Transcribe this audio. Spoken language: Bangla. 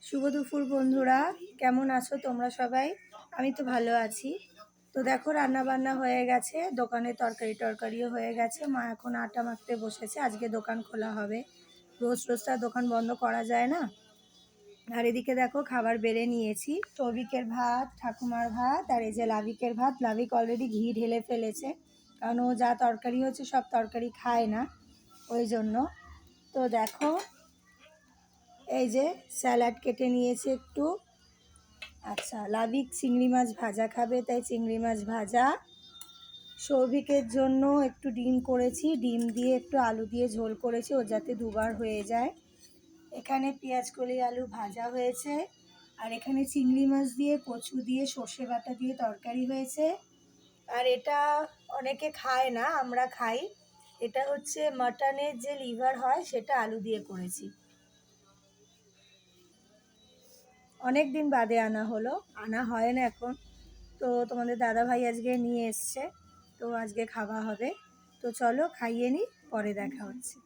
শুভ দুপুর বন্ধুরা, কেমন আছো তোমরা সবাই? আমি তো ভালো আছি। তো দেখো, রান্না বান্না হয়ে গেছে, দোকানে তরকারিও হয়ে গেছে। মা এখন আটা মাখতে বসেছে, আজকে দোকান খোলা হবে। রোজ রোজ তো আর দোকান বন্ধ করা যায় না। আর এদিকে দেখো, খাবার বেড়ে নিয়েছি। সৌভিকের ভাত, ঠাকুমার ভাত, আর এই যে লাভিকের ভাত। লাভিক অলরেডি ঘি ঢেলে ফেলেছে, কারণ ও যা তরকারি হচ্ছে সব তরকারি খায় না, ওই জন্য। তো দেখো, এই যে স্যালাড কেটে নিয়েছি একটু। আচ্ছা, লাভিক চিংড়ি মাছ ভাজা খাবে, তাই চিংড়ি মাছ ভাজা। সৌভিকের জন্য একটু ডিম করেছি, ডিম দিয়ে একটু আলু দিয়ে ঝোল করেছি, ও যাতে দুবার হয়ে যায়। এখানে পেঁয়াজ কলি আলু ভাজা হয়েছে, আর এখানে চিংড়ি মাছ দিয়ে কচু দিয়ে সর্ষে বাটা দিয়ে তরকারি হয়েছে। আর এটা অনেকে খায় না, আমরা খাই। এটা হচ্ছে মাটনের যে লিভার হয়, সেটা আলু দিয়ে করেছি। অনেক দিন বাদে আনা হলো, আনা হয় না এখন। তো তোমাদের দাদা ভাই আজকে নিয়ে এসছে, তো আজকে খাওয়া হবে। তো চলো খাইয়ে নিই, পরে দেখা হচ্ছে।